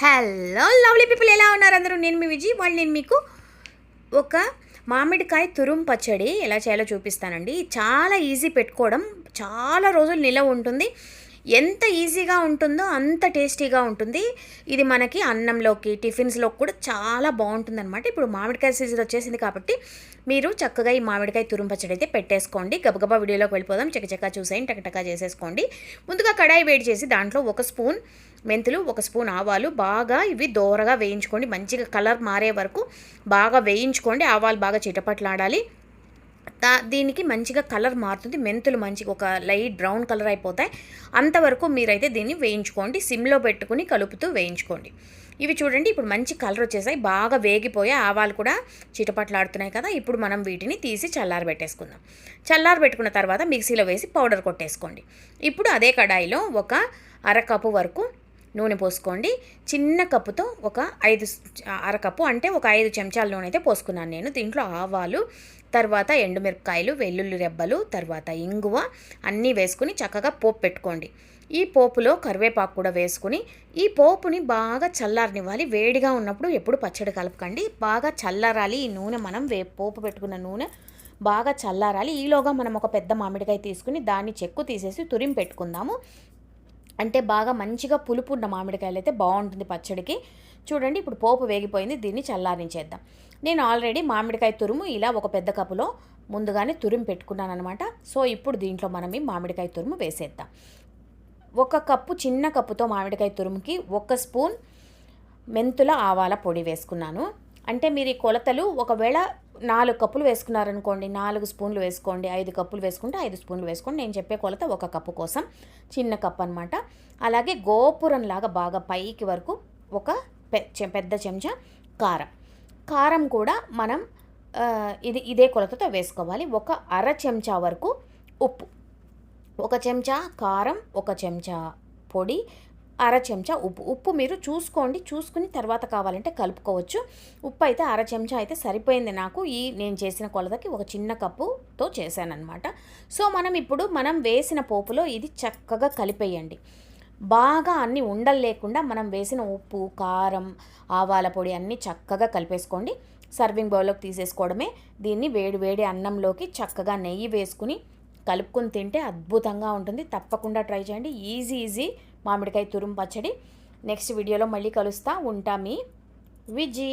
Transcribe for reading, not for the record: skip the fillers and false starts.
Hello lovely people, ఎలా ఉన్నారు అందరూ? నేను మీ విజయ్. నేను మీకు ఒక మామిడికాయ తురుము పచ్చడి ఎలా చేయాలో చూపిస్తానండి. చాలా ఈజీ, పెట్టుకోవడం చాలా రోజులు నిలవ ఉంటుంది. ఎంత ఈజీగా ఉంటుందో అంత టేస్టీగా ఉంటుంది. ఇది మనకి అన్నంలోకి, టిఫిన్స్లో కూడా చాలా బాగుంటుందన్నమాట. ఇప్పుడు మామిడికాయ సీజన్ వచ్చేసింది కాబట్టి మీరు చక్కగా ఈ మామిడికాయ తురుము పచ్చడి అయితే పెట్టేసుకోండి. గబగబా వీడియోలోకి వెళ్ళిపోదాం. చకచకా చూసేయండి, టకటకా చేసేసుకోండి. ముందుగా కడాయి వేడి చేసి దాంట్లో 1 స్పూన్ మెంతులు, 1 స్పూన్ ఆవాలు బాగా ఇవి దోరగా వేయించుకోండి. మంచిగా కలర్ మారే వరకు బాగా వేయించుకోండి. ఆవాలు బాగా చిటపట్లాడాలి. దీనికి మంచిగా కలర్ మారుతుంది. మెంతులు మంచిగా ఒక లైట్ బ్రౌన్ కలర్ అయిపోతాయి. అంతవరకు మీరైతే దీన్ని వేయించుకోండి. సిమ్లో పెట్టుకుని కలుపుతూ వేయించుకోండి. ఇవి చూడండి, ఇప్పుడు మంచి కలర్ వచ్చేసాయి, బాగా వేగిపోయాయి. ఆవాలు కూడా చిటపట్లాడుతున్నాయి కదా. ఇప్పుడు మనం వీటిని తీసి చల్లారబెట్టేసుకుందాం. చల్లారబెట్టుకున్న తర్వాత మిక్సీలో వేసి పౌడర్ కొట్టేసుకోండి. ఇప్పుడు అదే కడాయిలో ఒక అరకప్పు వరకు నూనె పోసుకోండి. చిన్న కప్పుతో ఒక అరకప్పు అంటే ఒక 5 చెంచాల నూనె అయితే పోసుకున్నాను నేను. దీంట్లో ఆవాలు, తర్వాత ఎండుమిరపకాయలు, వెల్లుల్లి రెబ్బలు, తర్వాత ఇంగువ అన్నీ వేసుకుని చక్కగా పోపు పెట్టుకోండి. ఈ పోపులో కరివేపాకు కూడా వేసుకుని ఈ పోపుని బాగా చల్లారనివ్వాలి. వేడిగా ఉన్నప్పుడు ఎప్పుడు పచ్చడి కలపకండి, బాగా చల్లారాలి. ఈ నూనె మనం పోపు పెట్టుకున్న నూనె బాగా చల్లారాలి. ఈలోగా మనం ఒక పెద్ద మామిడికాయ తీసుకుని దాన్ని చెక్కు తీసేసి తురిమి పెట్టుకుందాము. అంటే బాగా మంచిగా పులుపు ఉన్న మామిడికాయలు అయితే బాగుంటుంది పచ్చడికి. చూడండి, ఇప్పుడు పోపు వేగిపోయింది. దీన్ని చల్లారించేద్దాం. నేను ఆల్రెడీ మామిడికాయ తురుము ఇలా ఒక పెద్ద కప్పులో ముందుగానే తురిమి పెట్టుకున్నాను అనమాట. సో ఇప్పుడు దీంట్లో మనం ఈ మామిడికాయ తురుము వేసేద్దాం. 1 కప్పు, చిన్న కప్పుతో మామిడికాయ తురుముకి 1 స్పూన్ మెంతుల ఆవాల పొడి వేసుకున్నాను. అంటే మీరు ఈ కొలతలు ఒకవేళ 4 కప్పులు వేసుకున్నారనుకోండి, 4 స్పూన్లు వేసుకోండి. 5 కప్పులు వేసుకుంటే 5 స్పూన్లు వేసుకోండి. నేను చెప్పే కొలత 1 కప్పు కోసం, చిన్న కప్పు అనమాట. అలాగే గోపురంలాగా బాగా పైకి వరకు ఒక పెద్ద చెంచా కారం కూడా మనం ఇదే కొలతతో వేసుకోవాలి. ఒక అర చెంచా వరకు ఉప్పు, 1 చెంచా కారం, 1 చెంచా పొడి, అర చెంచా ఉప్పు మీరు చూసుకుని తర్వాత కావాలంటే కలుపుకోవచ్చు. ఉప్పు అయితే అర చెంచా అయితే సరిపోయింది నాకు. నేను చేసిన కొలతకి ఒక చిన్న కప్పుతో చేశానన్నమాట. సో మనం వేసిన పోపులో ఇది చక్కగా కలిపేయండి. బాగా అన్ని ఉండలు లేకుండా మనం వేసిన ఉప్పు, కారం, ఆవాల పొడి అన్నీ చక్కగా కలిపేసుకోండి. సర్వింగ్ బౌల్లోకి తీసేసుకోవడమే. దీన్ని వేడి అన్నంలోకి చక్కగా నెయ్యి వేసుకుని కలుపుకొని తింటే అద్భుతంగా ఉంటుంది. తప్పకుండా ట్రై చేయండి. ఈజీ మామిడికాయ తురుము పచ్చడి. నెక్స్ట్ వీడియోలో మళ్ళీ కలుస్తా. ఉంటా మీ విజీ.